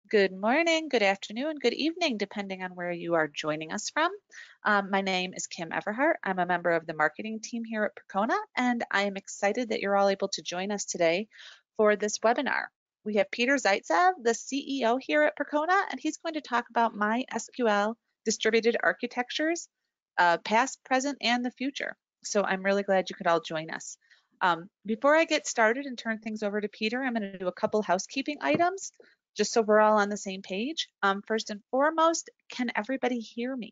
Good morning, good afternoon, good evening, depending on where you are joining us from. My name is Kim Everhart. I'm a member of the marketing team here at Percona, and I am excited that you're all able to join us today for this webinar. We have Peter Zaitsev, the CEO here at Percona, and he's going to talk about MySQL distributed architectures, past, present, and the future. So I'm really glad you could all join us. Before I get started and turn things over to Peter, I'm going to do a couple housekeeping items just so we're all on the same page. First and foremost, can everybody hear me?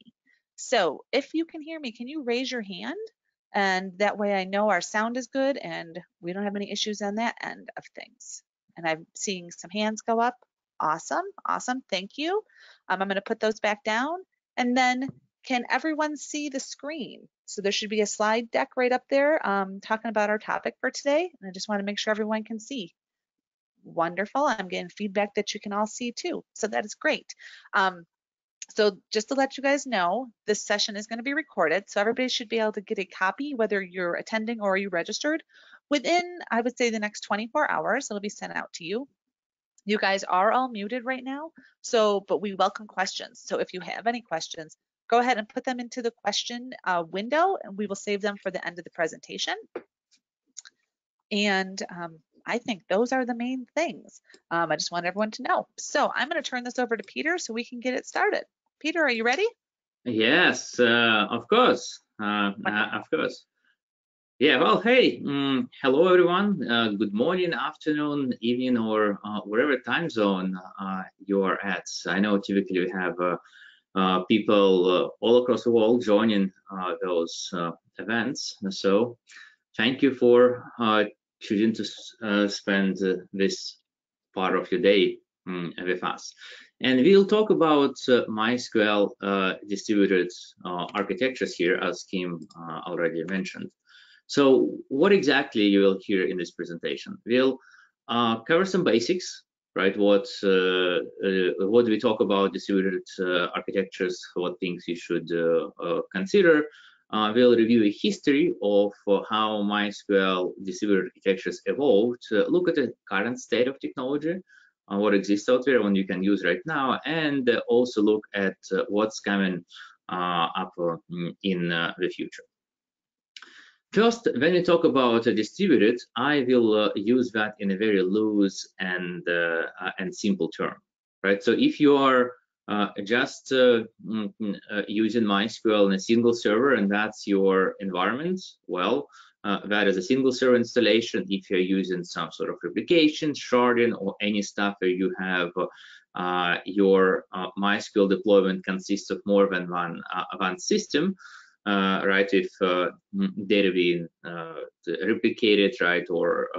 So if you can hear me, can you raise your hand? And that way I know our sound is good and we don't have any issues on that end of things. And I'm seeing some hands go up. Awesome, awesome, thank you. I'm gonna put those back down. And then can everyone see the screen? So there should be a slide deck right up there talking about our topic for today. And I just wanna make sure everyone can see. Wonderful. I'm getting feedback that you can all see too. So that is great. So just to let you guys know, this session is going to be recorded. So everybody should be able to get a copy, whether you're attending or you registered, within, I would say, the next 24 hours. It'll be sent out to you. You guys are all muted right now. But we welcome questions. So if you have any questions, go ahead and put them into the question window and we will save them for the end of the presentation. And I think those are the main things. I just want everyone to know. So I'm going to turn this over to Peter so we can get it started. Peter, are you ready? Yes, of course. Of course. Yeah, well, hey, hello everyone. Good morning, afternoon, evening, or wherever time zone you're at. I know typically we have people all across the world joining those events. So thank you for choosing to spend this part of your day with us. And we'll talk about MySQL distributed architectures here, as Kim already mentioned. So what exactly you will hear in this presentation? We'll cover some basics, right? What do we talk about distributed architectures? What things you should consider? We'll review a history of how MySQL distributed architectures evolved, look at the current state of technology, what exists out there, what you can use right now, and also look at what's coming up in the future. First, when we talk about distributed, I will use that in a very loose and simple term, right? So if you are just using MySQL in a single server and that's your environment, well, that is a single server installation. If you're using some sort of replication, sharding, or any stuff where you have your MySQL deployment consists of more than one system, right? If data being replicated, right, or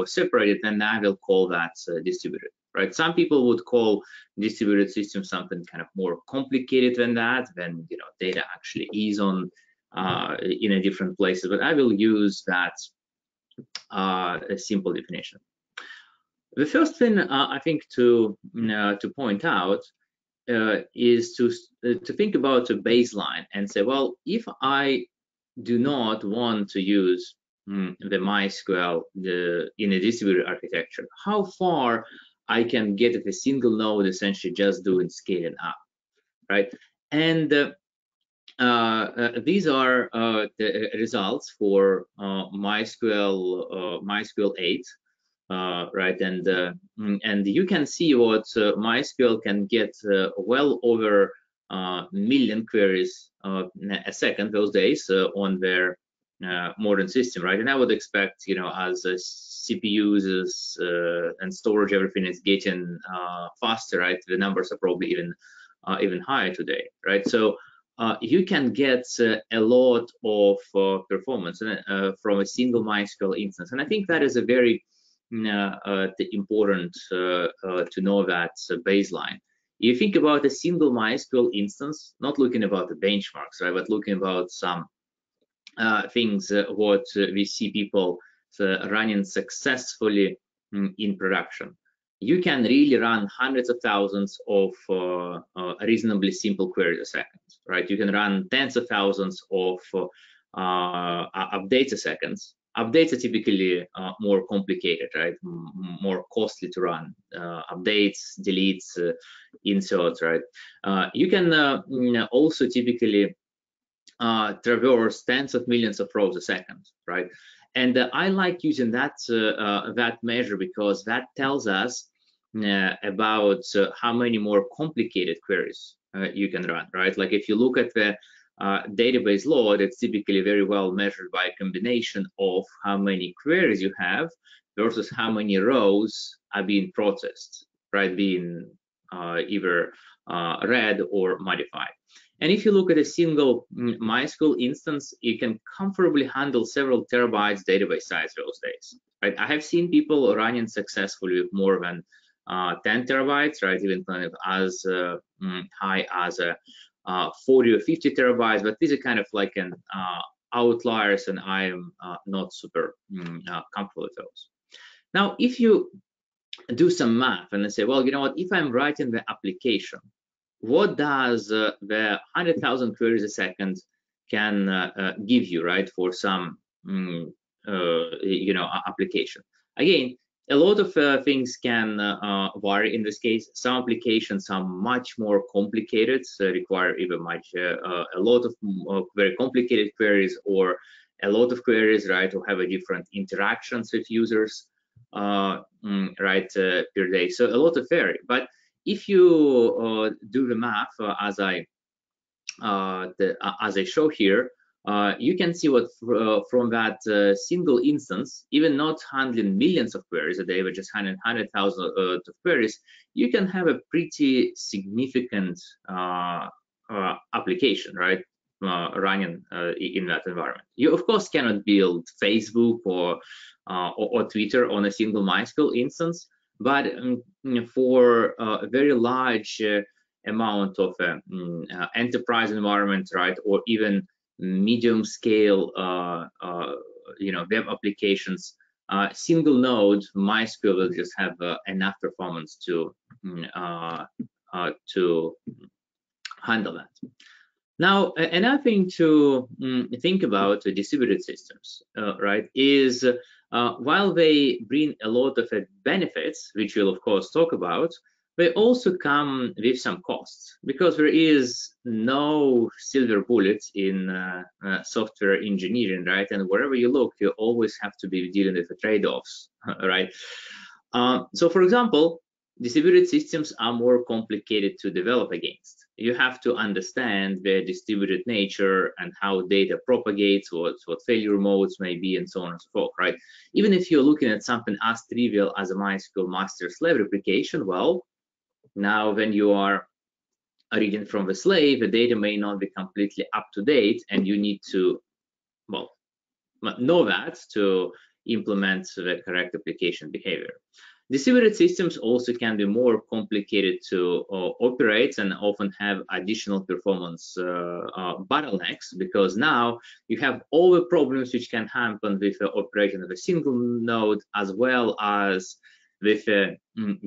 separated, then I will call that distributed, right? Some people would call distributed system something kind of more complicated than that, when data actually is on in a different places, but I will use that a simple definition. The first thing I think to point out is to think about a baseline and say, well, if I do not want to use the MySQL in a distributed architecture, how far I can get at a single node, essentially just doing scaling up, right? And these are the results for MySQL 8. Right, and you can see what MySQL can get well over million queries a second those days on their modern system, right? And I would expect, as CPUs and storage, everything is getting faster, right? The numbers are probably even higher today, right? So you can get a lot of performance from a single MySQL instance, and I think that is a very important to know that baseline. You think about a single MySQL instance, not looking about the benchmarks, right, but looking about some things what we see people running successfully in production. You can really run hundreds of thousands of reasonably simple queries a second, right? You can run tens of thousands of updates a second. Updates are typically more complicated, right? More costly to run. Updates, deletes, inserts, right? You can also typically traverse tens of millions of rows a second, right? And I like using that measure because that tells us about how many more complicated queries you can run, right? Like if you look at the database load, it's typically very well measured by a combination of how many queries you have versus how many rows are being processed, right? Being either read or modified. And if you look at a single MySQL instance, you can comfortably handle several terabytes database size those days, right? I have seen people running successfully with more than 10 terabytes, right? Even kind of as high as 40 or 50 terabytes, but these are kind of like an outliers, and I am not super comfortable with those. Now, if you do some math and say, well, you know what, if I'm writing the application, what does the 100,000 queries a second can give you, right, for some application? Again, a lot of things can vary in this case. Some applications are much more complicated, so require either a lot of very complicated queries, or a lot of queries, right, or have a different interactions with users, right, per day. So a lot of vary. But if you do the math as I show here, you can see what from that single instance, even not handling millions of queries a day, but just 100,000 of queries, you can have a pretty significant application, right? Running in that environment. You of course cannot build Facebook or Twitter on a single MySQL instance, but for a very large amount of enterprise environment, right, or even medium scale web applications, single node MySQL will just have enough performance to handle that. Now, another thing to think about distributed systems, right, is while they bring a lot of benefits, which we'll of course talk about, they also come with some costs, because there is no silver bullet in software engineering, right? And wherever you look, you always have to be dealing with the trade-offs, right? So, for example, distributed systems are more complicated to develop against. You have to understand their distributed nature and how data propagates, what failure modes may be, and so on and so forth, right? Even if you're looking at something as trivial as a MySQL master-slave replication, well, now when you are reading from the slave, the data may not be completely up to date, and you need to, well, know that to implement the correct application behavior. Distributed systems also can be more complicated to operate and often have additional performance bottlenecks, because now you have all the problems which can happen with the operation of a single node, as well as with the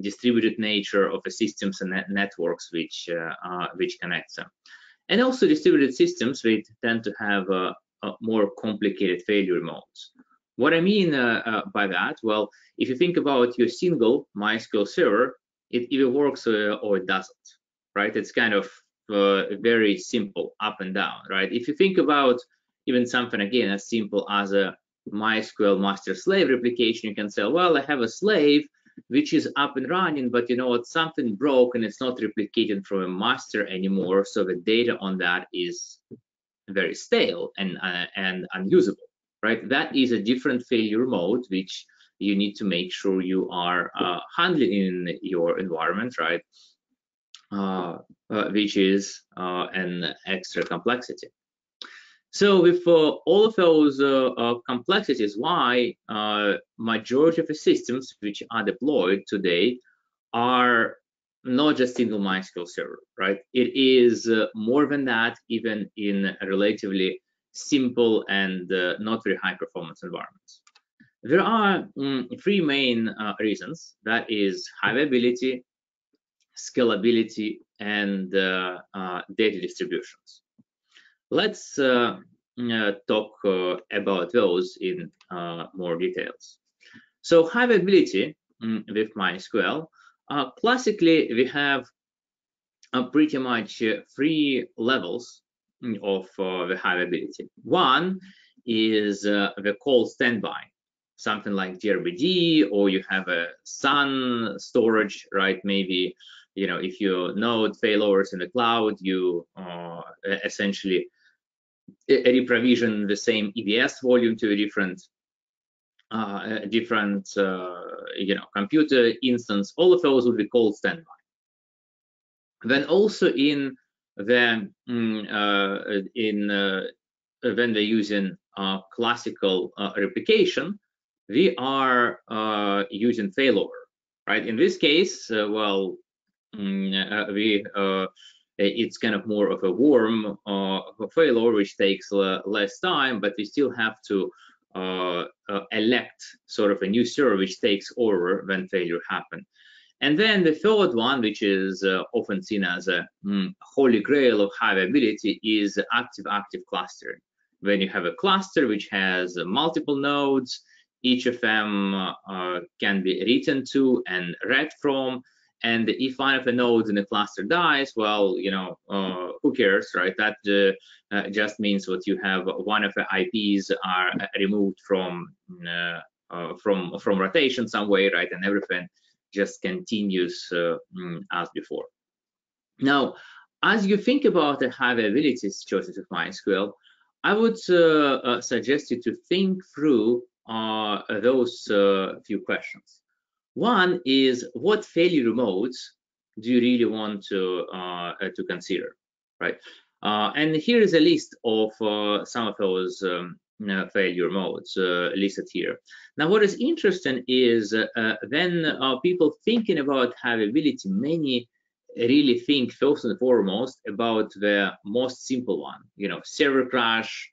distributed nature of the systems and networks which connect them. And also distributed systems, they tend to have more complicated failure modes. What I mean by that, well, if you think about your single MySQL server, it either works or it doesn't, right? It's kind of very simple, up and down, right? If you think about even something, again, as simple as a MySQL master-slave replication, you can say, well, I have a slave which is up and running, but you know what, something broke and it's not replicating from a master anymore, so the data on that is very stale and unusable, right? That is a different failure mode which you need to make sure you are handling in your environment, right? Which is an extra complexity. So with all of those complexities, why majority of the systems which are deployed today are not just single MySQL server, right? It is more than that, even in relatively simple and not very high performance environments. There are three main reasons. That is high availability, scalability, and data distributions. Let's talk about those in more details. So high availability with MySQL. Classically, we have pretty much three levels of the high availability. One is the call standby, something like DRBD, or you have a Sun storage, right? Maybe, you know, if you node failovers in the cloud, you essentially reprovision the same EBS volume to a different you know, computer instance. All of those would be called standby. Then also in the when we're using classical replication, we are using failover, right? In this case, well, it's kind of more of a warm failover, which takes less time, but we still have to elect sort of a new server which takes over when failure happens. And then the third one, which is often seen as a holy grail of high availability, is active-active clustering. When you have a cluster which has multiple nodes, each of them can be written to and read from. And if one of the nodes in the cluster dies, well, you know, who cares, right? That just means what you have, one of the IPs are removed from rotation some way, right? And everything just continues as before. Now, as you think about the high availability choices of MySQL, I would suggest you to think through those few questions. One is, what failure modes do you really want to consider, right? And here is a list of some of those failure modes listed here. Now, what is interesting is when people thinking about high availability, many really think first and foremost about the most simple one, you know, server crash,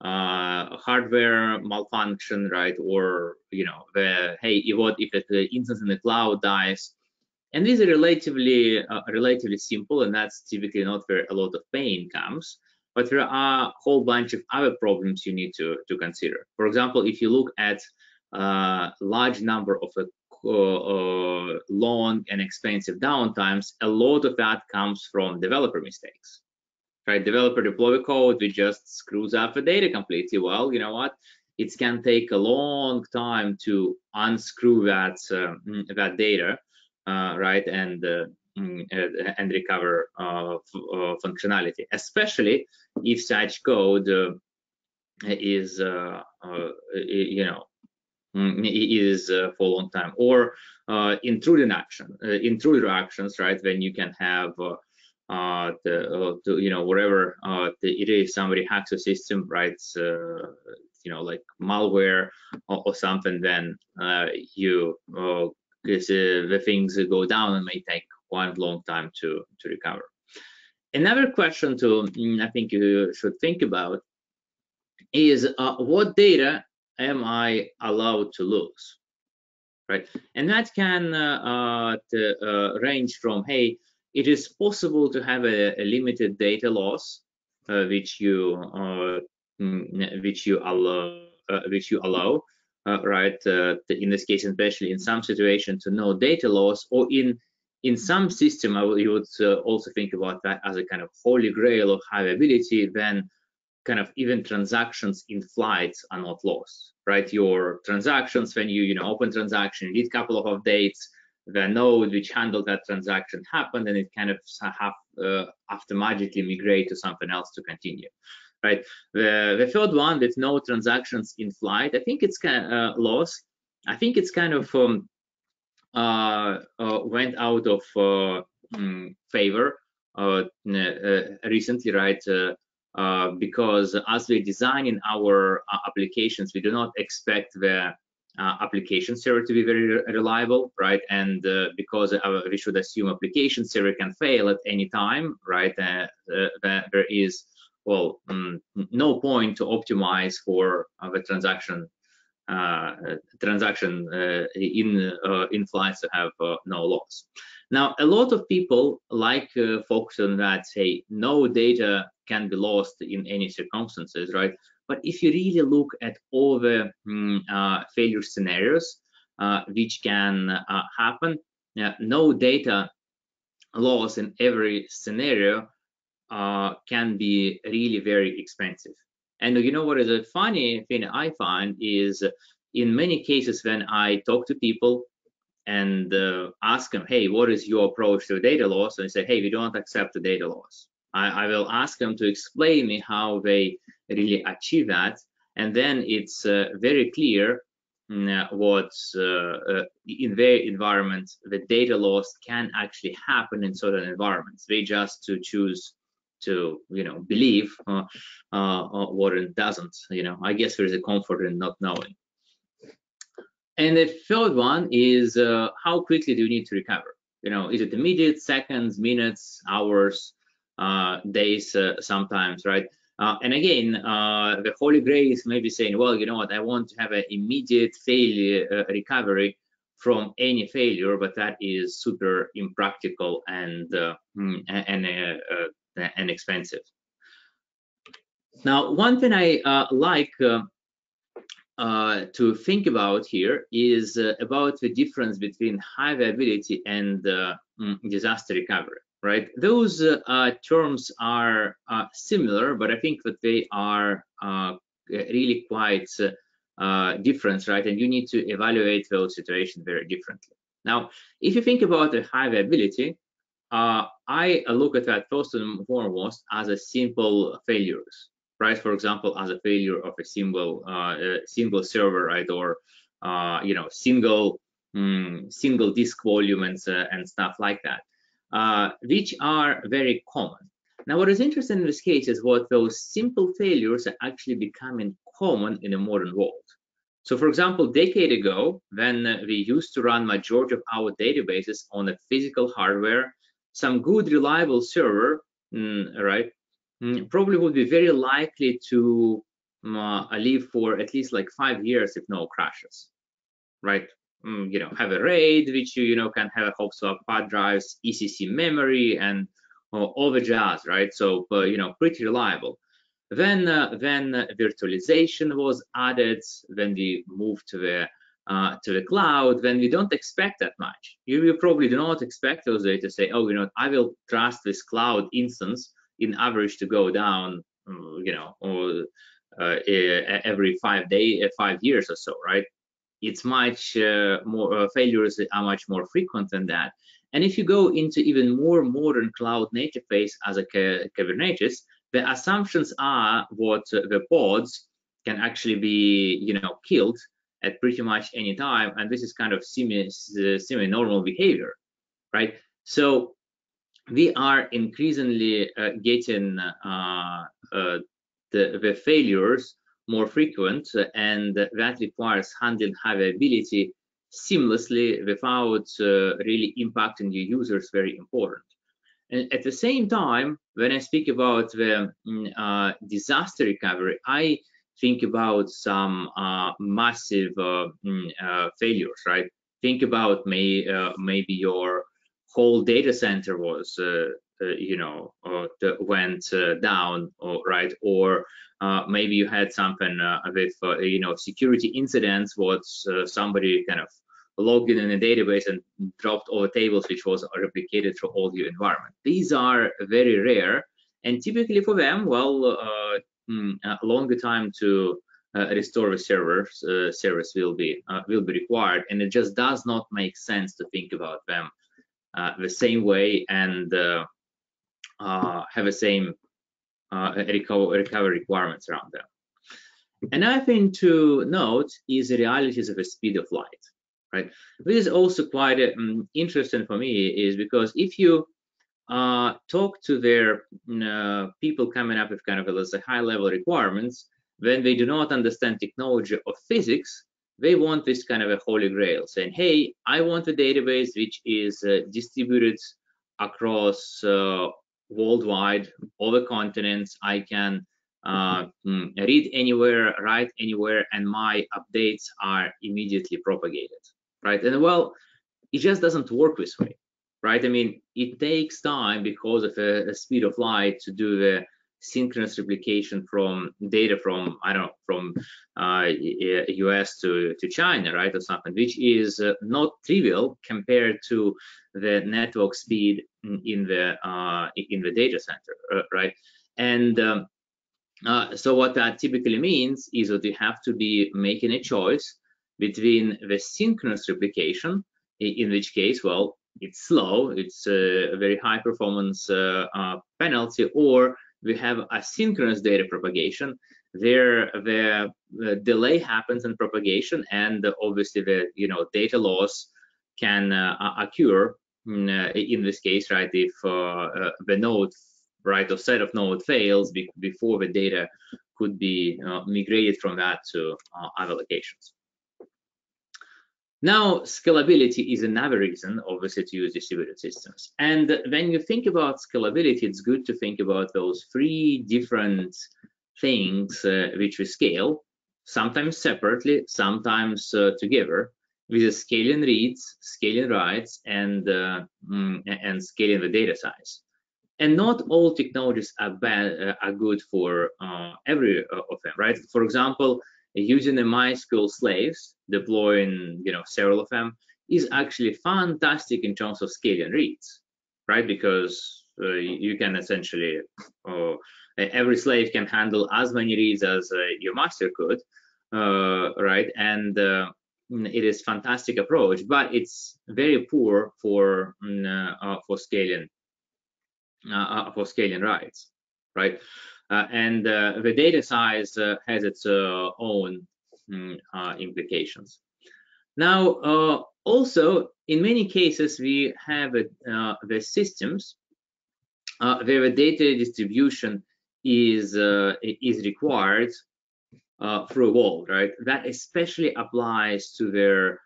hardware malfunction, right? Or, you know, the, hey, what if the instance in the cloud dies? And these are relatively simple, and that's typically not where a lot of pain comes. But there are a whole bunch of other problems you need to consider. For example, if you look at large number of long and expensive downtimes, a lot of that comes from developer mistakes. Right, developer deploy the code, which just screws up the data completely. Well, you know what? It can take a long time to unscrew that that data, right, and recover functionality, especially if such code is you know, is for a long time, or intruder actions, right, when you can have you know, wherever if somebody hacks a system, right, you know, like malware or something, then you the things go down and may take quite a long time to recover. Another question to I think you should think about is what data am I allowed to lose, right? And that can range from, hey, it is possible to have a limited data loss, which you allow, right? In this case, especially in some situations, to no data loss, or in some system, you would also think about that as a kind of holy grail of high availability. Then kind of even transactions in flights are not lost, right? Your transactions, when you open transaction, you need a couple of updates, the node which handled that transaction happened, and it kind of after magically migrate to something else to continue, right? The third one, with no transactions in flight, I think it's kind of lost. I think it's kind of went out of favor recently, right? Because as we're designing our applications, we do not expect the application server to be very reliable, right? And because we should assume application server can fail at any time, right? There is, well, no point to optimize for the transaction in flights to have no loss. Now, a lot of people like focus on that, say no data can be lost in any circumstances, right? But if you really look at all the failure scenarios which can happen, no data loss in every scenario can be really very expensive. And you know what is a funny thing I find is in many cases when I talk to people and ask them, hey, what is your approach to data loss? And they say, hey, we don't accept the data loss. I will ask them to explain me how they really achieve that. And then it's very clear what in their environment, the data loss can actually happen in certain environments. They just to choose to, believe what it doesn't. I guess there is a comfort in not knowing. And the third one is how quickly do you need to recover? Is it immediate, seconds, minutes, hours, days, sometimes, right? And again, the Holy Grail is maybe saying, well, you know what, I want to have an immediate failure recovery from any failure, but that is super impractical and expensive. Now, one thing I like to think about here is about the difference between high availability and disaster recovery, right? Those terms are similar, but I think that they are really quite different, right? And you need to evaluate those situations very differently. Now, if you think about the high availability, I look at that first and foremost as a simple failures, right? For example, as a failure of a single server, right, or single disk volume and stuff like that, which are very common. Now, what is interesting in this case is what those simple failures are actually becoming common in the modern world. So, for example, a decade ago, when we used to run majority of our databases on a physical hardware, some good reliable server, right, probably would be very likely to live for at least like 5 years if no crashes, right? Have a RAID, which you can have a hop swap hard drives, ECC memory, and all the jazz, right? So, pretty reliable. Then virtualization was added, when we moved to the cloud, when we don't expect that much. You probably do not expect those data to say, oh, I will trust this cloud instance in average to go down, every 5 years or so, right? It's much more, failures are much more frequent than that. And if you go into even more modern cloud native phase as a Kubernetes, the assumptions are what the pods can actually be, killed at pretty much any time, and this is kind of semi-normal behavior, right? So we are increasingly getting the failures more frequent, and that requires handling high availability seamlessly without really impacting your users, very important. And at the same time, when I speak about the disaster recovery, I think about some massive failures, right? Think about maybe your whole data center was, went down, right? Or maybe you had something with, security incidents, what somebody kind of logged in a database and dropped all the tables, which was replicated through all your environment. These are very rare, and typically for them, well, a longer time to restore the service will be required, and it just does not make sense to think about them the same way and have the same recovery requirements around them. Another thing to note is the realities of the speed of light, right? This is also quite interesting for me, is because if you talk to their people coming up with kind of a high level requirements, when they do not understand technology or physics, they want this kind of a holy grail, saying, hey, I want a database which is distributed across worldwide, all the continents. I can read anywhere, write anywhere, and my updates are immediately propagated, right? And well, it just doesn't work this way. right? I mean, it takes time because of a speed of light to do the synchronous replication from data from, I don't know, from US to China, right, or something, which is not trivial compared to the network speed in the data center, right? And so what that typically means is that you have to be making a choice between the synchronous replication, in which case, well, it's slow, it's a very high performance penalty, or we have asynchronous data propagation. There, the delay happens in propagation, and obviously the data loss can occur in this case, right? If the node, right, or set of node fails before the data could be migrated from that to other locations. Now, scalability is another reason, obviously, to use distributed systems. And when you think about scalability, it's good to think about those three different things which we scale, sometimes separately, sometimes together, with the scaling reads, scaling writes, and scaling the data size. And not all technologies are good for every of them, right? For example, using the MySQL slaves, deploying several of them, is actually fantastic in terms of scaling reads, right? Because you can essentially every slave can handle as many reads as your master could, right? And it is fantastic approach, but it's very poor for scaling rights, right? And the data size has its own implications. Now, also, in many cases, we have the systems where the data distribution is required through a wall, right? That especially applies to their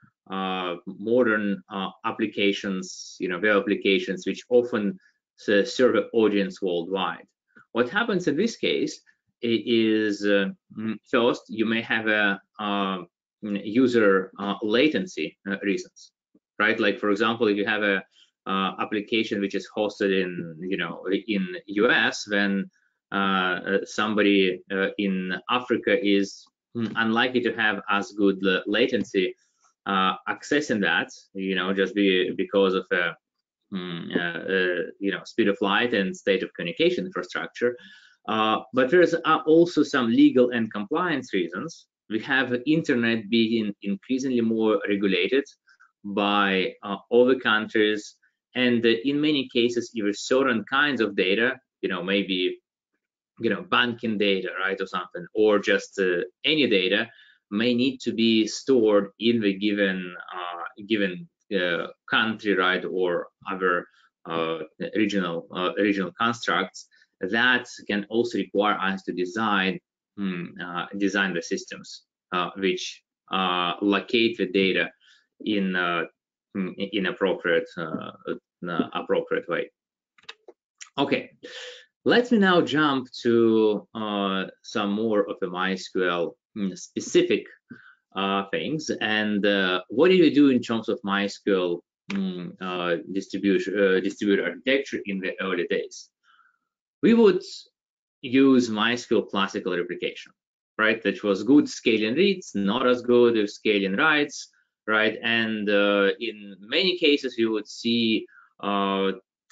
modern applications, web applications, which often serve an audience worldwide. What happens in this case is first, you may have a user latency reasons, right? Like, for example, if you have a application which is hosted in in US, then somebody in Africa is unlikely to have as good latency accessing that, just because of speed of light and state of communication infrastructure. But there's also some legal and compliance reasons. We have internet being increasingly more regulated by other countries, and in many cases, even certain kinds of data, maybe banking data, right, or something, or just any data may need to be stored in the given country, right, or other regional constructs. That can also require us to design the systems which locate the data in appropriate way. Okay, let me now jump to some more of the MySQL specific things, and what do you do in terms of MySQL distributed architecture in the early days? We would use MySQL classical replication, right? That was good scaling reads, not as good as scaling writes, right? And in many cases, you would see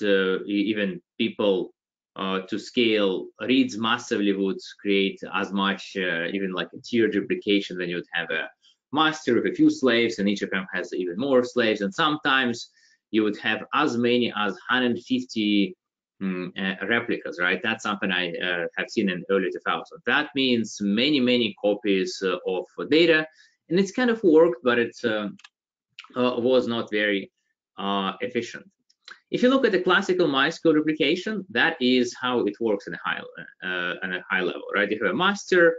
even people to scale reads massively would create as much even like a tiered replication. Then you would have a master with a few slaves, and each of them has even more slaves, and sometimes you would have as many as 150 replicas, right? That's something I have seen in early 2000s. That means many copies of data, and it's kind of worked, but it was not very efficient. If you look at the classical MySQL replication, that is how it works in a high level, right? You have a master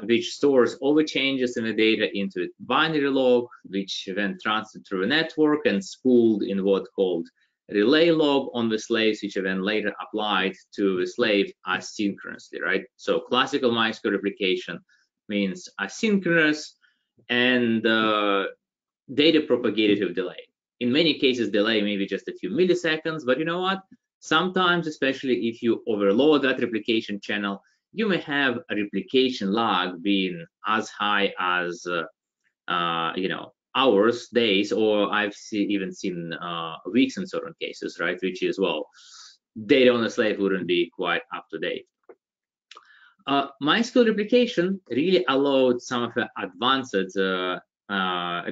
which stores all the changes in the data into a binary log, which then transferred through a network and spooled in what called relay log on the slaves, which are then later applied to the slave asynchronously, right? So classical MySQL replication means asynchronous and data propagated with delay. in many cases, delay maybe just a few milliseconds, but you know what? Sometimes, especially if you overload that replication channel, you may have a replication log being as high as hours, days, or I've even seen weeks in certain cases, right? Which is, well, data on a slave wouldn't be quite up to date. MySQL replication really allowed some of the advanced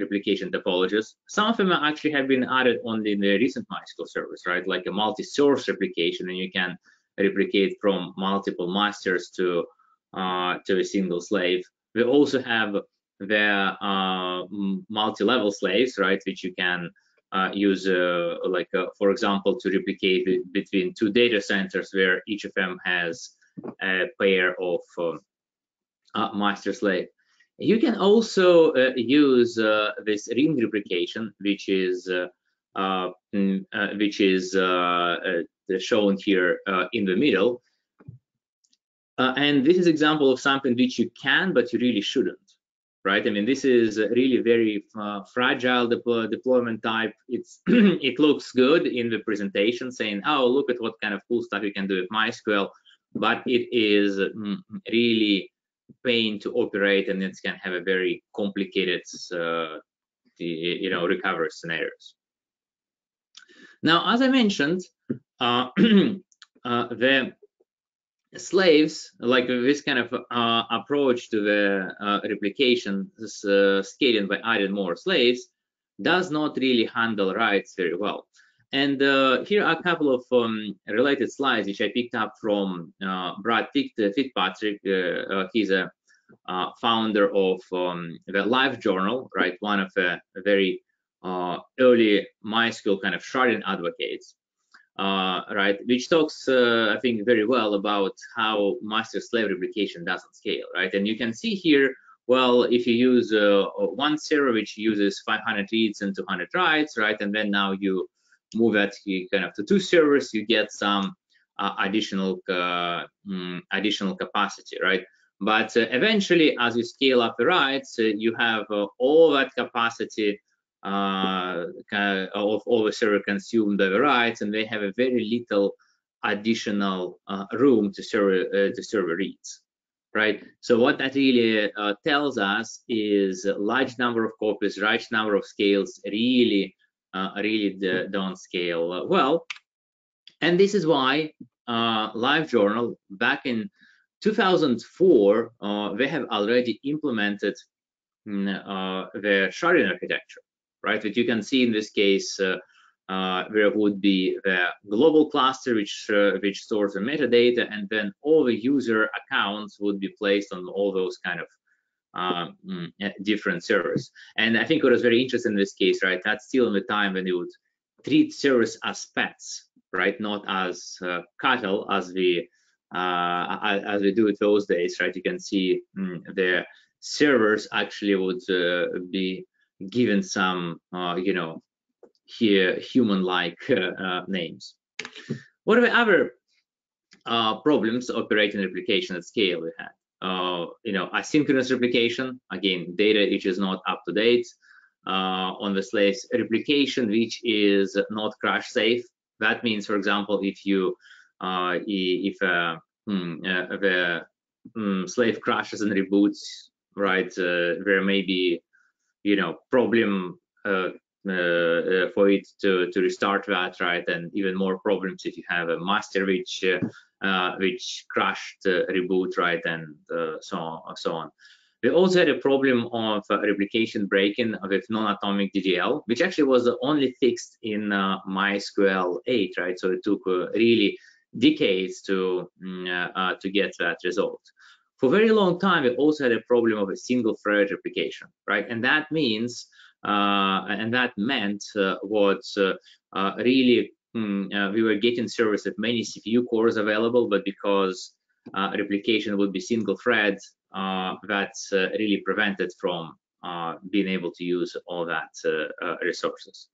replication topologies. Some of them actually have been added only in the recent MySQL service, right? Like a multi-source replication, and you can replicate from multiple masters to a single slave. We also have the multi-level slaves, right, which you can use, for example, to replicate between two data centers where each of them has a pair of master slave. You can also use this ring replication, which is shown here in the middle. And this is example of something which you can, but you really shouldn't, right? I mean, this is really very fragile deployment type. It's it looks good in the presentation, saying, "Oh, look at what kind of cool stuff you can do with MySQL," but it is really pain to operate, and it can have a very complicated, recovery scenarios. Now, as I mentioned, the slaves, like this kind of approach to the replication scaling by adding more slaves, does not really handle writes very well. And here are a couple of related slides which I picked up from Brad Fitzpatrick. He's a founder of the Life Journal, right? One of the very early MySQL kind of sharding advocates. Right, which talks, I think, very well about how master-slave replication doesn't scale, right? And you can see here, well, if you use one server which uses 500 reads and 200 writes, right, and then now you move that kind of to two servers, you get some additional capacity, right? But eventually, as you scale up the writes, you have all that capacity of all the server consumed by the writes, and they have a very little additional room to server reads, right? So what that really tells us is a large number of copies, large number of scales really don't scale well. And this is why LiveJournal back in 2004 they have already implemented the sharding architecture, right? That you can see in this case there would be the global cluster which stores the metadata, and then all the user accounts would be placed on all those kind of different servers. And I think what was very interesting in this case, right? That's still in the time when you would treat servers as pets, right? Not as cattle as we do it those days, right? You can see the servers actually would be given some, human-like names. What are the other problems operating replication at scale we had? Asynchronous replication, again, data which is not up to date on the slaves. Replication which is not crash safe. That means, for example, if you the slave crashes and reboots, right, there may be problem for it to restart that, right? And even more problems if you have a master which crashed reboot, right? And so on. We also had a problem of replication breaking with non-atomic DDL, which actually was only fixed in MySQL 8, right? So it took really decades to get that resolved. For a very long time, we also had a problem of a single thread replication, right? And that means, and that meant what really we were getting servers with many CPU cores available, but because replication would be single thread, that's really prevented from being able to use all that resources.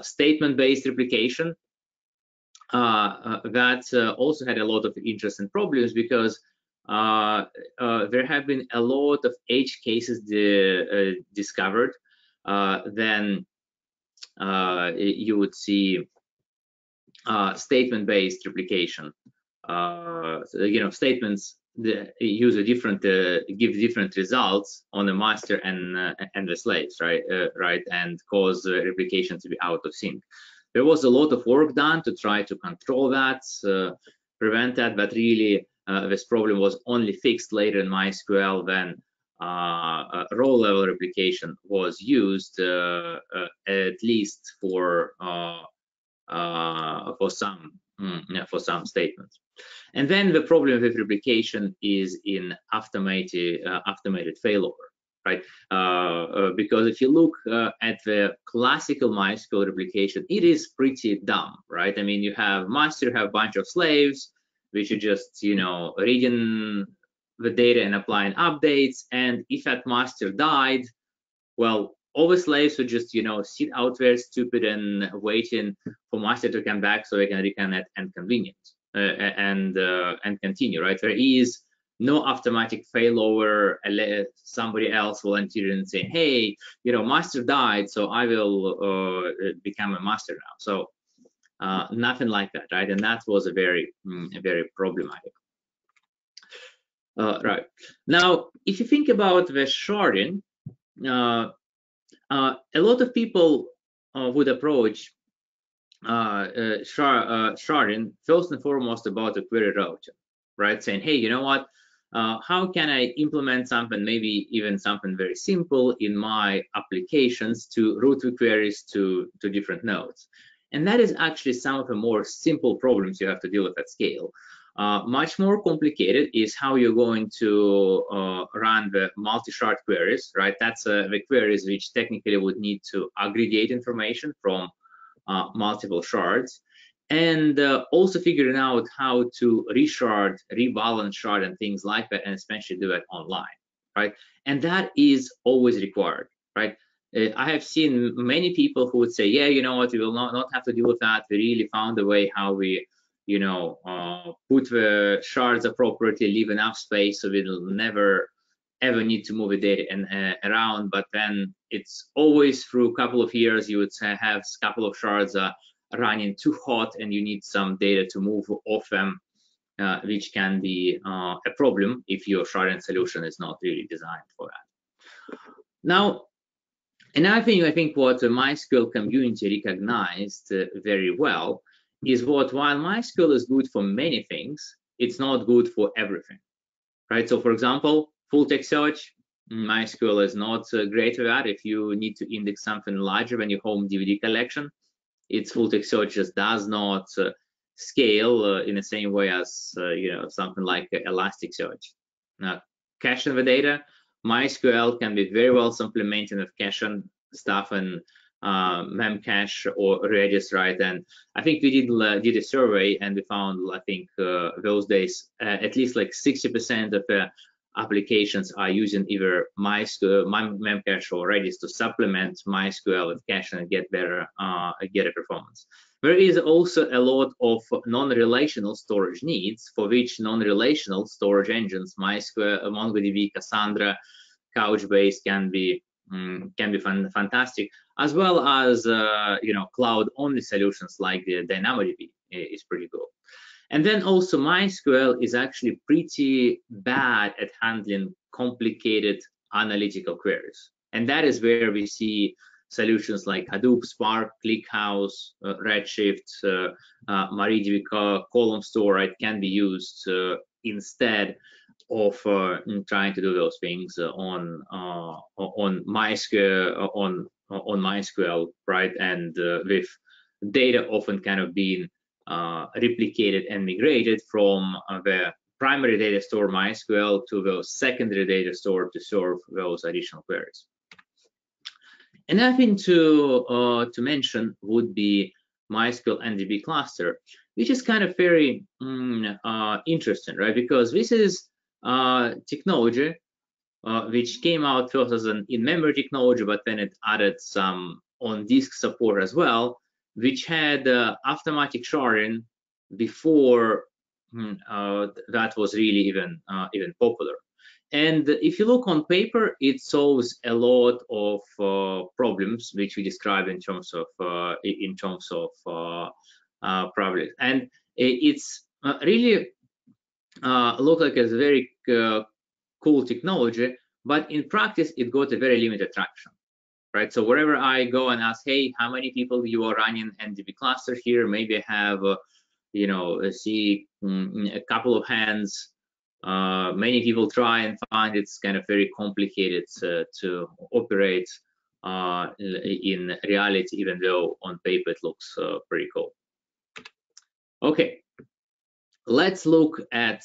Statement-based replication, that also had a lot of interesting problems because there have been a lot of edge cases discovered. Then you would see statement-based replication. Statements that use a different give different results on the master and the slaves, right? And cause replication to be out of sync. There was a lot of work done to try to control that, prevent that, but really this problem was only fixed later in MySQL when row-level replication was used, at least for some statements. And then the problem with replication is in automated failover, right? Because if you look at the classical MySQL replication, it is pretty dumb, right? I mean, you have master, you have a bunch of slaves, which are just, reading the data and applying updates. And if that master died, well, all the slaves would just, sit out there stupid and waiting for master to come back so they can reconnect and and continue, right? There is no automatic failover. Somebody else volunteering and saying, hey, master died, so I will become a master now. So nothing like that, right? And that was a very problematic. Right. Now, if you think about the sharding, a lot of people would approach sharding first and foremost about a query routing, right? Saying, hey, you know what? How can I implement something, maybe even something very simple in my applications to route the queries to different nodes? And that is actually some of the more simple problems you have to deal with at scale. Much more complicated is how you're going to run the multi-shard queries, right? That's the queries which technically would need to aggregate information from multiple shards, and also figuring out how to reshard, rebalance shard, and things like that, and especially do it online, right? And that is always required, right? I have seen many people who would say, yeah, you know what, we will not have to deal with that. We really found a way how we put the shards appropriately, leave enough space so we'll never ever need to move the data around. But then it's always through a couple of years you would have a couple of shards running too hot and you need some data to move off them, which can be a problem if your sharding solution is not really designed for that. Now, another thing I think what the MySQL community recognized very well is what, while MySQL is good for many things, it's not good for everything, right? So for example, full text search, MySQL is not great for that. If you need to index something larger than your home DVD collection, its full text search just does not scale in the same way as something like Elasticsearch. Now, caching the data, MySQL can be very well supplemented with caching stuff and memcache or Redis, right? And I think we did a survey and we found, I think those days at least like 60% of the applications are using either MySQL, memcache, or Redis to supplement MySQL with caching and get better performance. There is also a lot of non-relational storage needs for which non-relational storage engines, MySQL, MongoDB, Cassandra, Couchbase can be fantastic, as well as cloud-only solutions like the DynamoDB is pretty cool. And then also MySQL is actually pretty bad at handling complicated analytical queries, and that is where we see solutions like Hadoop, Spark, ClickHouse, Redshift, MariaDB column store, right, can be used instead of trying to do those things on MySQL, on MySQL, right? And with data often kind of being replicated and migrated from the primary data store MySQL to the secondary data store to serve those additional queries. Another thing to mention would be MySQL NDB cluster, which is kind of very interesting, right? Because this is technology which came out first as an in-memory technology, but then it added some on-disk support as well, which had automatic sharding before that was really even popular. And if you look on paper, it solves a lot of problems which we describe in terms of problems. And it's really look like a very cool technology, but in practice, it got a very limited traction. Right, so wherever I go and ask, hey, how many people you are running NDB cluster here? Maybe I have, you know, see a couple of hands. Many people try and find it's kind of very complicated to operate in reality, even though on paper it looks pretty cool. Okay, let's look at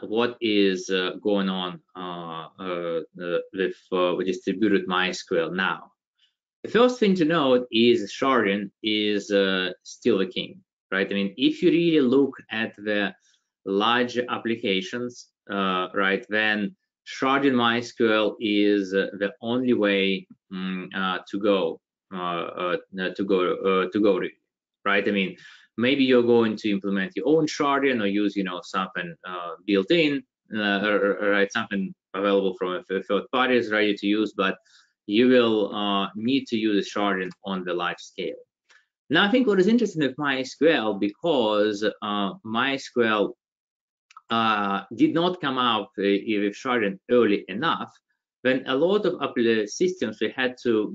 what is going on with distributed MySQL now. The first thing to note is sharding is still the king, right? I mean, if you really look at the large applications, right, then sharding MySQL is the only way to go, really, right? I mean, maybe you're going to implement your own sharding or use, you know, something built in, right, something available from third parties ready to use, but you will need to use sharding on the large scale. Now, I think what is interesting with MySQL, because MySQL did not come out with sharding early enough, when a lot of systems they had to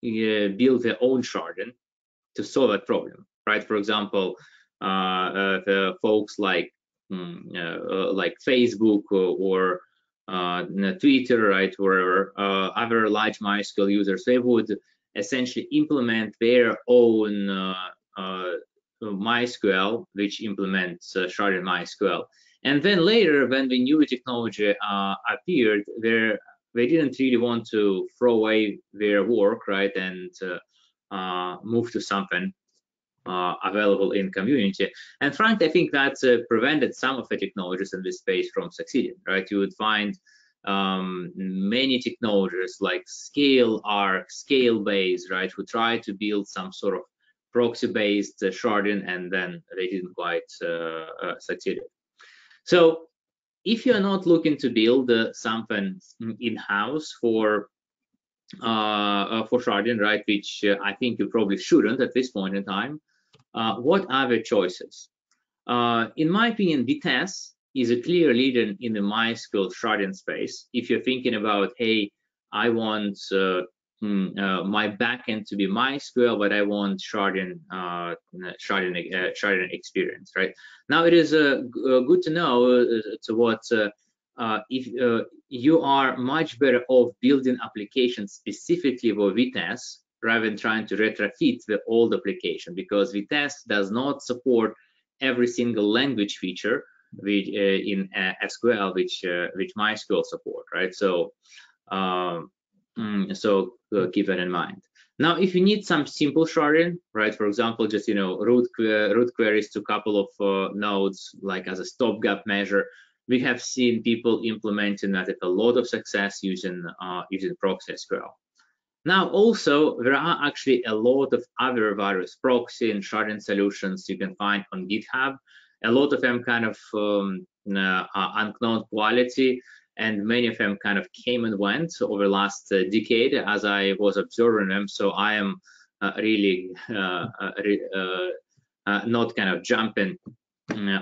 build their own sharding to solve that problem, right? For example, the folks like Facebook or Twitter, right, wherever other large MySQL users, they would essentially implement their own MySQL, which implements sharded MySQL. And then later, when the new technology appeared, they didn't really want to throw away their work, right, and move to something available in community. And frankly, I think that prevented some of the technologies in this space from succeeding, right? You would find many technologies like Scale-Arc, Scale-Base, right, who tried to build some sort of proxy-based sharding, and then they didn't quite succeed. So if you're not looking to build something in-house for sharding, right, which I think you probably shouldn't at this point in time, what are the choices? In my opinion, Vitess is a clear leader in the MySQL sharding space. If you're thinking about, hey, I want my backend to be MySQL, but I want sharding experience, right? Now it is good to know if you are much better off building applications specifically for Vitess rather than trying to retrofit the old application, because Vitess does not support every single language feature in SQL which MySQL support, right? So keep that in mind. Now, if you need some simple sharding, right, for example, just, you know, root queries to a couple of nodes, like as a stopgap measure, we have seen people implementing that with a lot of success using proxy SQL. Now, also, there are actually a lot of other various proxy and sharding solutions you can find on GitHub. A lot of them kind of are unknown quality, and many of them kind of came and went over the last decade as I was observing them. So I am really not kind of jumping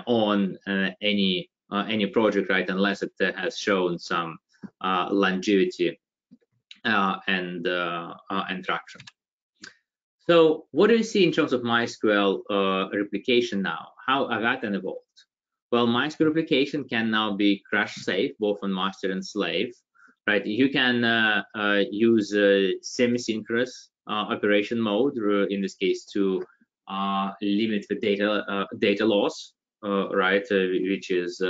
on any project, right, unless it has shown some longevity and traction. So what do you see in terms of MySQL replication now? How has that evolved? Well, MySQL replication can now be crash safe, both on master and slave, right? You can use semi-synchronous operation mode, in this case, to limit the data loss, right? Which is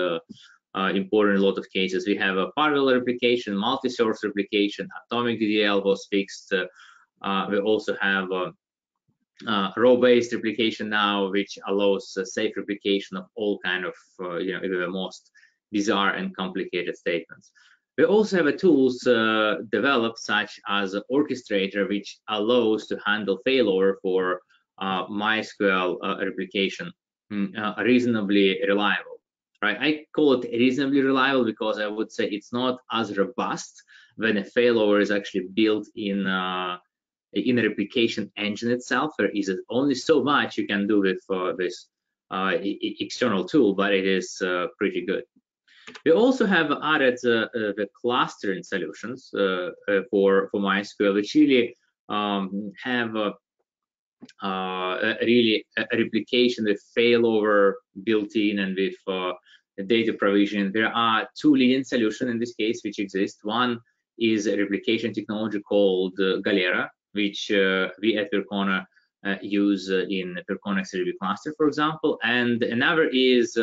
important in a lot of cases. We have a parallel replication, multi-source replication, atomic DDL was fixed. We also have row-based replication now, which allows safe replication of all kind of, you know, even the most bizarre and complicated statements. We also have tools developed, such as Orchestrator, which allows to handle failover for MySQL replication reasonably reliable. right? I call it reasonably reliable because I would say it's not as robust when a failover is actually built in a replication engine itself. There is only so much you can do with this external tool, but it is pretty good. We also have added the clustering solutions for MySQL, which really have really a replication with failover built in and with data provision. There are two leading solutions in this case which exist. One is a replication technology called Galera, which we at Percona use in Percona XRB cluster, for example. And another is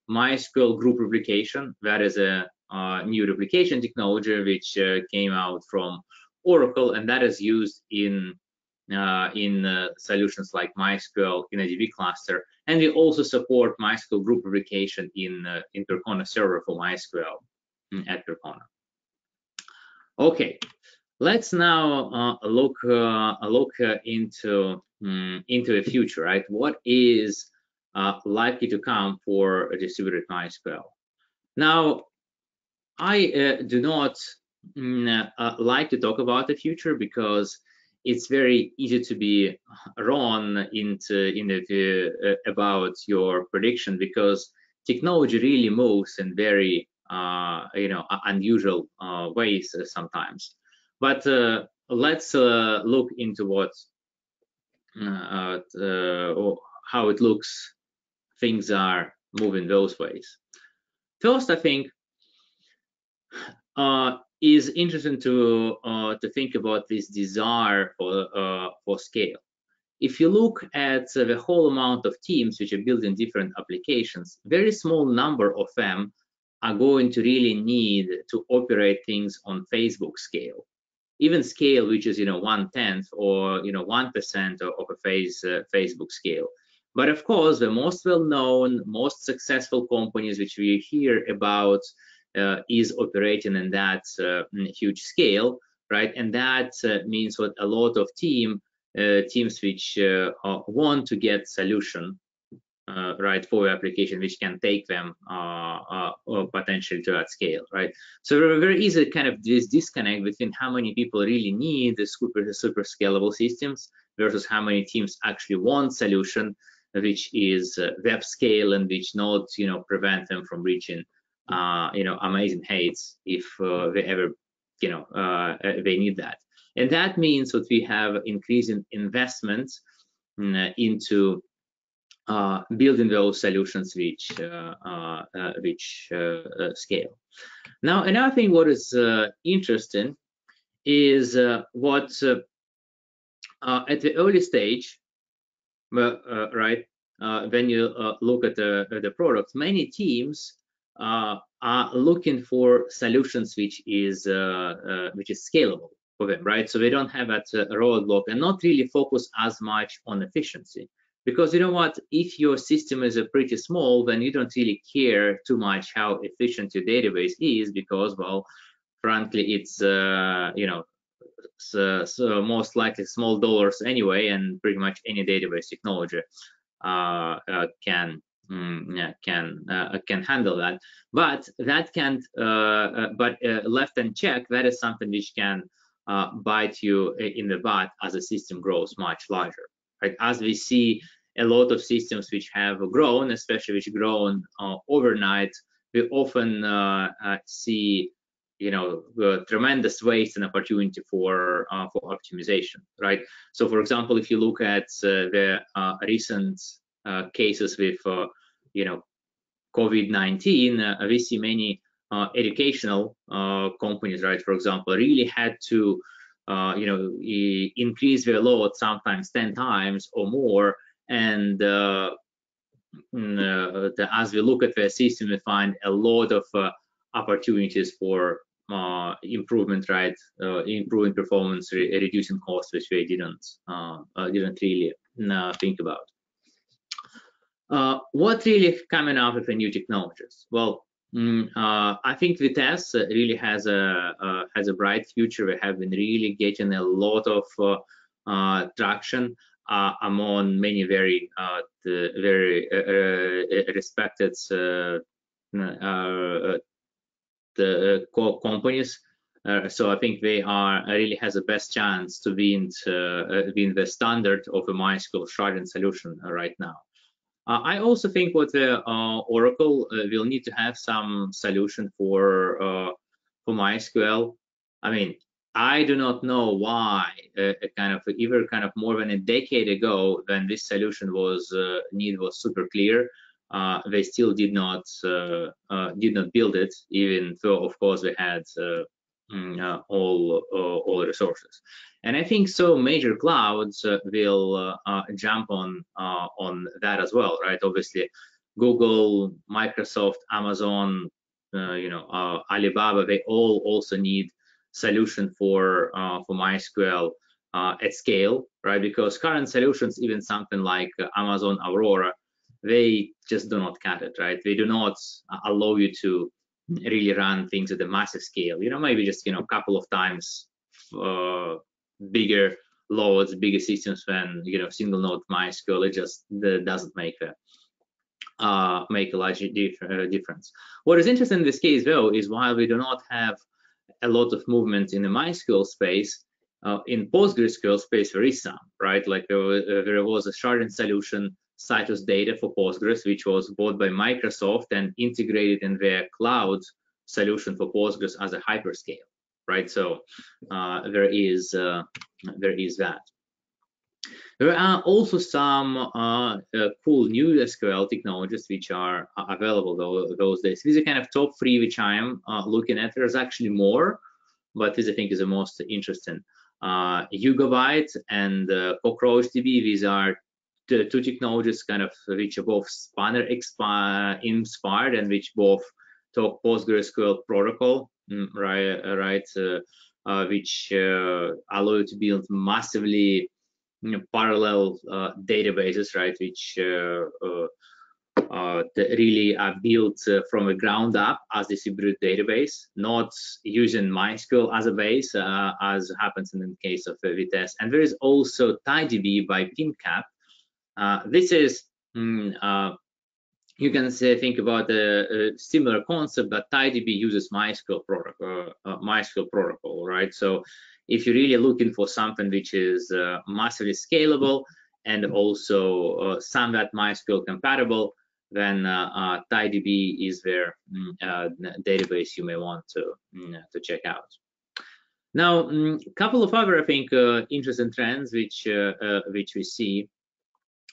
MySQL group replication. That is a new replication technology which came out from Oracle, and that is used in solutions like MySQL in a DB cluster, and we also support MySQL group replication in Percona server for MySQL at Percona. Okay, let's now look into the future, right? What is likely to come for a distributed MySQL? Now, I do not like to talk about the future because it's very easy to be wrong about your prediction, because technology really moves in very unusual ways sometimes. But let's look into what how it looks. Things are moving those ways. First, I think is interesting to think about this desire for scale. If you look at the whole amount of teams which are building different applications, very small number of them are going to really need to operate things on Facebook scale, even scale which is 1/10 or 1% of a Facebook scale. But of course, the most well-known, most successful companies which we hear about is operating in that huge scale, right? And that means what a lot of teams which want to get solution, right, for the application which can take them potentially to that scale, right? So very easy kind of this disconnect between how many people really need the super scalable systems versus how many teams actually want solution which is web scale and which not prevent them from reaching amazing heights if they ever they need that. And that means that we have increasing investments into building those solutions which scale. Now, another thing what is interesting is what at the early stage, right, when you look at the products, many teams are looking for solutions which is scalable for them, right? So they don't have that roadblock and not really focus as much on efficiency, because you know what, if your system is pretty small, then you don't really care too much how efficient your database is, because, well, frankly, it's so most likely small dollars anyway, and pretty much any database technology can handle that. But that can't. Left unchecked, that is something which can bite you in the butt as the system grows much larger. Right? As we see a lot of systems which have grown, especially which grown overnight, we often see tremendous waste and opportunity for optimization, right? So, for example, if you look at the recent cases with COVID-19, we see many educational companies, right? For example, really had to increase their load sometimes 10 times or more, and as we look at the system, we find a lot of opportunities for improvement, right? Improving performance, reducing costs, which we didn't really think about. What really coming out of the new technologies? Well, I think Vitesse really has a bright future. We have been really getting a lot of traction among many very respected the core companies. So I think they are really has the best chance to be in the standard of a MySQL sharding solution right now. I also think what the Oracle will need to have some solution for MySQL. I mean, I do not know why kind of even kind of more than a decade ago, when this solution was need was super clear, they still did not build it, even though of course they had all resources. And I think so major clouds will jump on that as well, right? Obviously, Google, Microsoft, Amazon, Alibaba, they all also need solution for MySQL at scale, right? Because current solutions, even something like Amazon Aurora, they just do not cut it, right? They do not allow you to really run things at a massive scale. Maybe just a couple of times bigger loads, bigger systems than single node MySQL. It just doesn't make a large difference. What is interesting in this case, though, is while we do not have a lot of movement in the MySQL space, in PostgreSQL space there is some, right? Like there was a sharding solution, Citus Data for Postgres, which was bought by Microsoft and integrated in their cloud solution for Postgres as a hyperscale, right? So there is that. There are also some cool new SQL technologies which are available those days. These are kind of top 3 which I am looking at. There's actually more, but this I think is the most interesting. Yugabyte and CockroachDB. These are the 2 technologies kind of which are both Spanner inspired and which both talk PostgreSQL protocol, right? Which allow you to build massively parallel databases, right? Which really are built from the ground up as distributed database, not using MySQL as a base, as happens in the case of Vitess. And there is also TiDB by PimCap. This is you can think about a similar concept, but TiDB uses MySQL protocol, right? So if you're really looking for something which is massively scalable and also somewhat MySQL compatible, then TiDB is their database you may want to check out. Now, a couple of other, I think, interesting trends which we see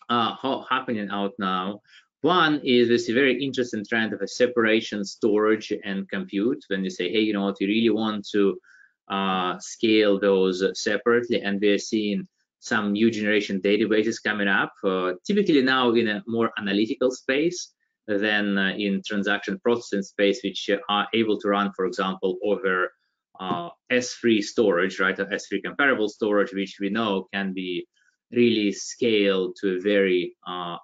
happening out now. One is this very interesting trend of a separation, storage, and compute. When you say, hey, you know what, you really want to scale those separately, and we're seeing some new generation databases coming up, typically now in a more analytical space than in transaction processing space, which are able to run, for example, over S3 storage, right, or S3 comparable storage, which we know can be really scaled to very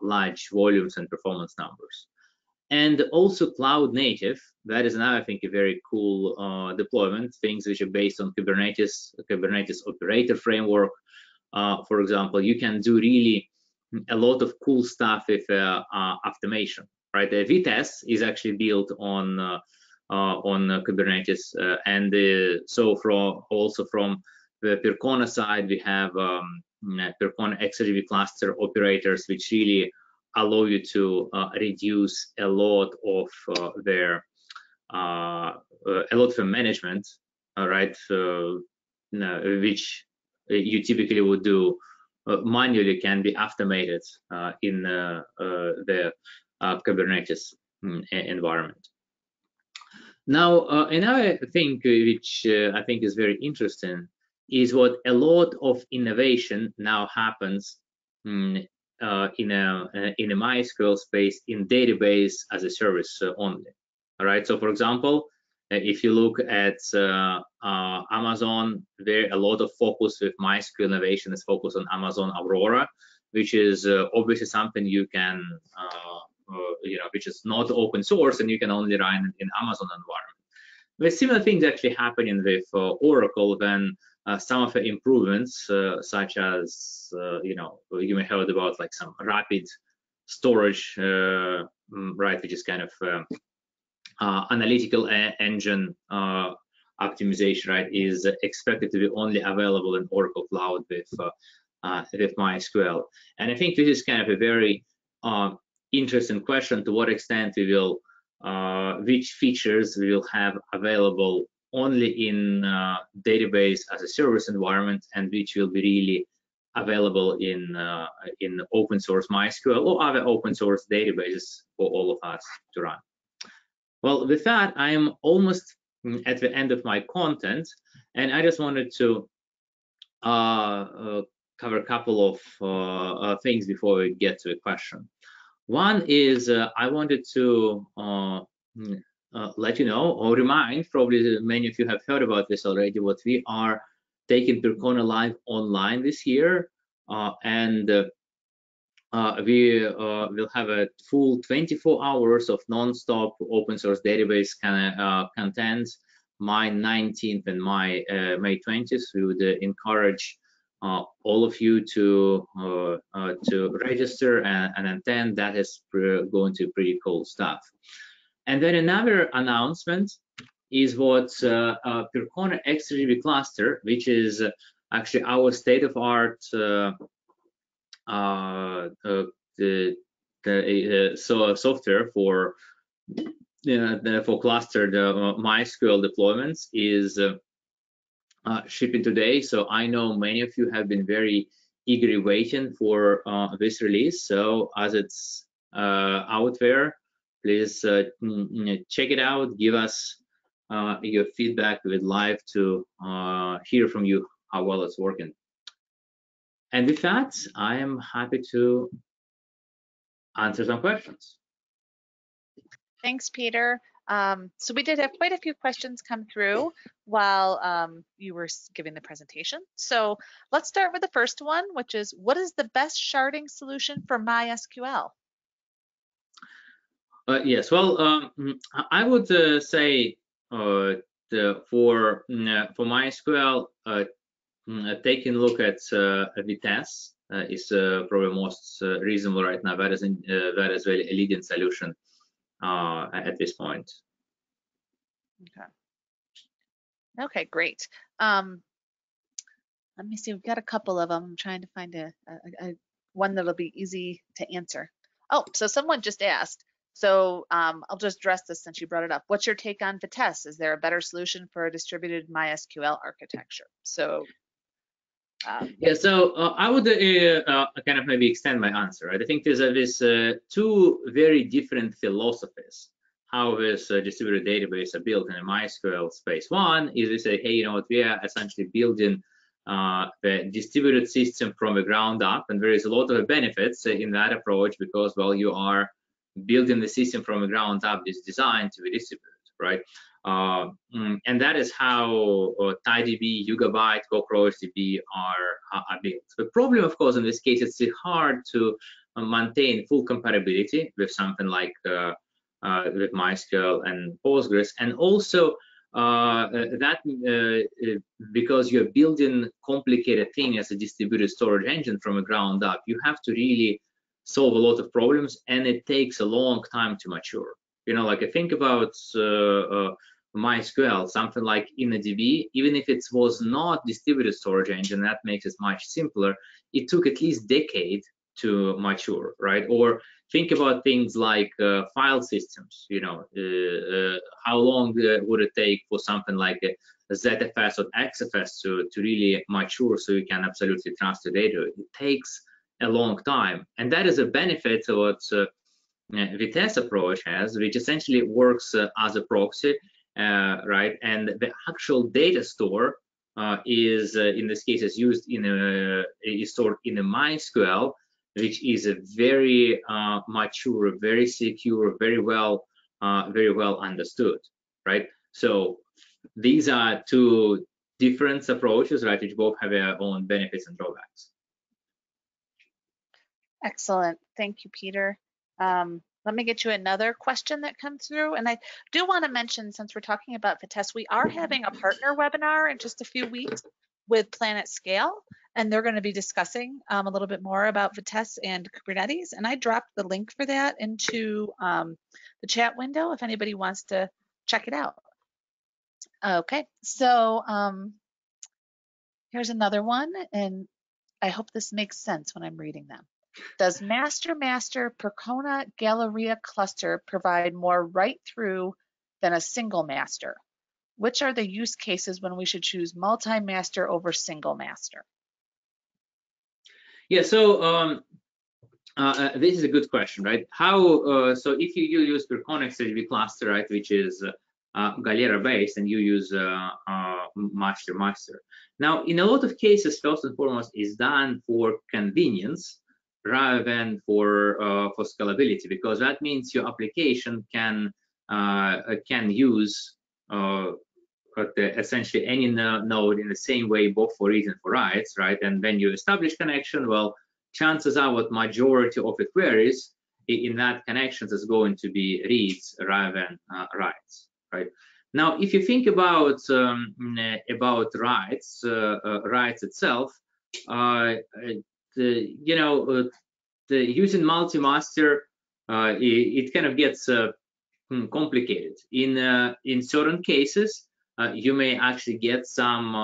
large volumes and performance numbers. And also cloud native, that is another, I think, a very cool deployment, things which are based on Kubernetes operator framework. For example, you can do really a lot of cool stuff with automation, right? The Vitess is actually built on Kubernetes, and so from the Percona side, we have Percona XRGB cluster operators, which really allow you to reduce a lot of their management, right? Which you typically would do manually, can be automated in the Kubernetes environment. Now, another thing which I think is very interesting is what a lot of innovation now happens in a MySQL space in database as a service only. All right. So, for example, if you look at Amazon, there a lot of focus with MySQL innovation is focused on Amazon Aurora, which is obviously something you can which is not open source and you can only run in Amazon environment. But similar things actually happening with Oracle when some of the improvements, such as you may have heard about like some rapid storage, right, which is kind of analytical engine optimization, right, is expected to be only available in Oracle Cloud with MySQL. And I think this is kind of a very interesting question: to what extent we will, which features we will have available only in database as a service environment, and which will be really available in open source MySQL or other open source databases for all of us to run. Well, with that, I am almost at the end of my content, and I just wanted to cover a couple of things before we get to a question. One is I wanted to let you know, or remind, probably many of you have heard about this already, what we are taking Percona live online this year, and we will have a full 24 hours of non-stop open source database content, May 19th and May 20th. We would encourage all of you to register and attend. That is going to be pretty cool stuff. And then another announcement is what Percona XGB cluster, which is actually our state-of-art software for clustered MySQL deployments, is shipping today. So I know many of you have been very eagerly waiting for this release. So as it's out there, please check it out. Give us your feedback. We'd like to hear from you how well it's working. And with that, I am happy to answer some questions. Thanks, Peter. So we did have quite a few questions come through while you were giving the presentation. So let's start with the first one, which is, what is the best sharding solution for MySQL? Yes, well, I would say for MySQL, taking a look at Vitess is probably most reasonable right now. That is really a leading solution at this point. Okay, great. Let me see. We've got a couple of them. I'm trying to find a one that'll be easy to answer. Oh, so someone just asked. So I'll just address this since you brought it up. What's your take on Vitess? Is there a better solution for a distributed MySQL architecture? So yeah, so I would kind of maybe extend my answer. Right? I think there's two very different philosophies how this distributed database are built in a MySQL space. One is they say, hey, you know what, we are essentially building the distributed system from the ground up, and there is a lot of benefits in that approach because, well, you are building the system from the ground up is designed to be distributed, right? And that is how TiDB, Yugabyte, CockroachDB are built. The problem, of course, in this case, it's hard to maintain full compatibility with something like with MySQL and Postgres, and also because you're building complicated thing as a distributed storage engine from the ground up, you have to really solve a lot of problems, and it takes a long time to mature. You know, like I think about MySQL, something like InnoDB, even if it was not distributed storage engine, that makes it much simpler. It took at least a decade to mature, right? Or think about things like file systems. You know, how long would it take for something like a ZFS or XFS to really mature so you can absolutely trust the data? It takes a long time, and that is a benefit of what Vitess approach has, which essentially works as a proxy, right? And the actual data store is, in this case, is used is stored in a MySQL, which is a very mature, very secure, very well understood, right? So these are two different approaches, right, which both have their own benefits and drawbacks. Excellent. Thank you, Peter. Let me get you another question that comes through. And I do want to mention, since we're talking about Vitess, we are having a partner webinar in just a few weeks with Planet Scale. and they're going to be discussing a little bit more about Vitess and Kubernetes. And I dropped the link for that into the chat window if anybody wants to check it out. Okay, so here's another one, and I hope this makes sense when I'm reading them. Does master-master Percona Galleria cluster provide more write-through than a single master? Which are the use cases when we should choose multi-master over single master? Yeah, so this is a good question, right? How so if you use Percona XHB cluster, right, which is Galera based, and you use master. Now, in a lot of cases, first and foremost, is done for convenience rather than for scalability, because that means your application can use essentially any node in the same way, both for reads and for writes, right? And when you establish connection, well, chances are what majority of the queries in that connections is going to be reads rather than writes, right? Now, if you think about writes, writes itself, using multi-master, it kind of gets complicated. In certain cases, you may actually get some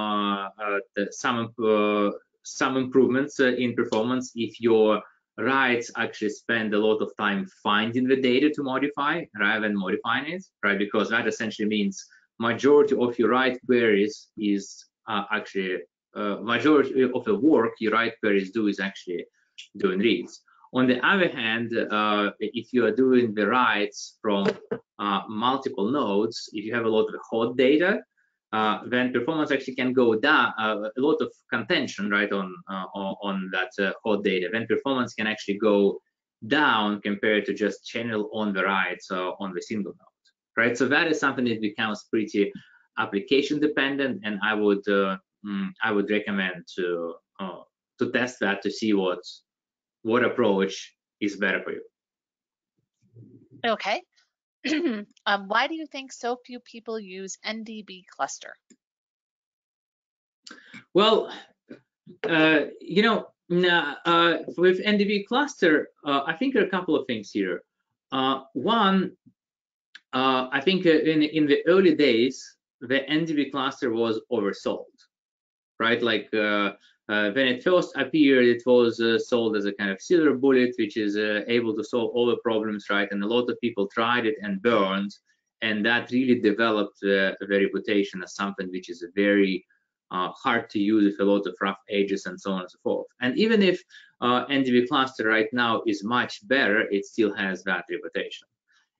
improvements in performance if your writes actually spend a lot of time finding the data to modify rather than modifying it, right? Because that essentially means majority of your write queries is actually majority of the work your write queries do is actually doing reads. On the other hand, if you are doing the writes from multiple nodes, if you have a lot of hot data, then performance actually can go down. A lot of contention, right, on that hot data. Then performance can actually go down compared to just channel on the writes on the single node, right? So that is something that becomes pretty application dependent, and I would recommend to test that to see what approach is better for you. Okay. Why do you think so few people use NDB cluster? Well, with NDB cluster, I think there are a couple of things here. One, I think in the early days, the NDB cluster was oversold, right? Like when it first appeared, it was sold as a kind of silver bullet, which is able to solve all the problems, right? And a lot of people tried it and burned, and that really developed the reputation as something which is very hard to use with a lot of rough edges and so on and so forth. And even if NDB cluster right now is much better, it still has that reputation.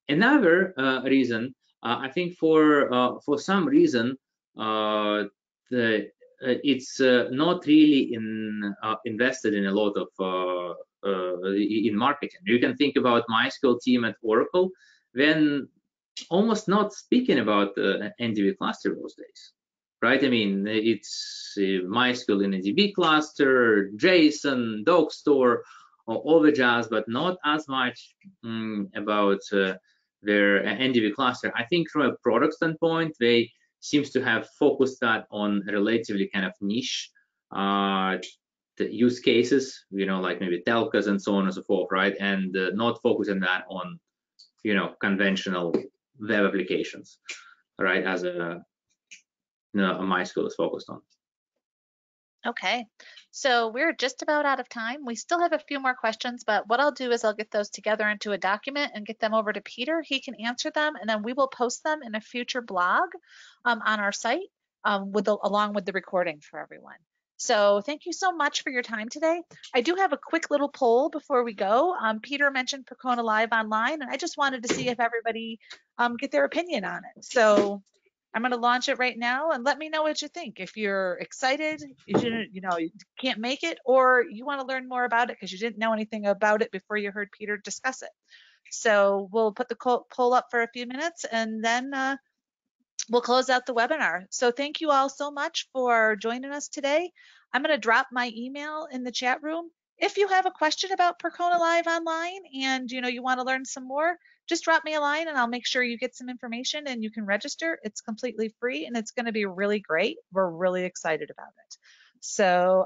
Another reason, I think for some reason, it's not really invested in a lot of in marketing. You can think about MySQL team at Oracle, then almost not speaking about NDB cluster those days, right? I mean, it's MySQL in a DB cluster, JSON, doc store, all the jazz, but not as much about their NDB cluster. I think from a product standpoint, they seems to have focused that on relatively kind of niche the use cases, like maybe telcos and so on and so forth, right? And not focusing that on, conventional web applications, right? As a MySQL is focused on. Okay, so we're just about out of time. We still have a few more questions, but what I'll do is I'll get those together into a document and get them over to Peter. He can answer them, and then we will post them in a future blog on our site along with the recording for everyone. So thank you so much for your time today. I do have a quick little poll before we go. Peter mentioned Percona Live Online, and I just wanted to see if everybody get their opinion on it. So I'm going to launch it right now, and let me know what you think. If you're excited, if you can't make it, or you want to learn more about it because you didn't know anything about it before you heard Peter discuss it. So we'll put the poll up for a few minutes, and then we'll close out the webinar. So thank you all so much for joining us today. I'm going to drop my email in the chat room. If you have a question about Percona Live Online and you want to learn some more, just drop me a line and I'll make sure you get some information and you can register. It's completely free and it's going to be really great. We're really excited about it. So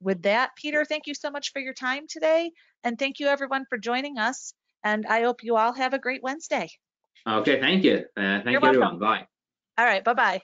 with that, Peter, thank you so much for your time today. And thank you everyone for joining us. And I hope you all have a great Wednesday. Okay, thank you. You're Thank you, welcome. everyone. Bye. All right, bye-bye.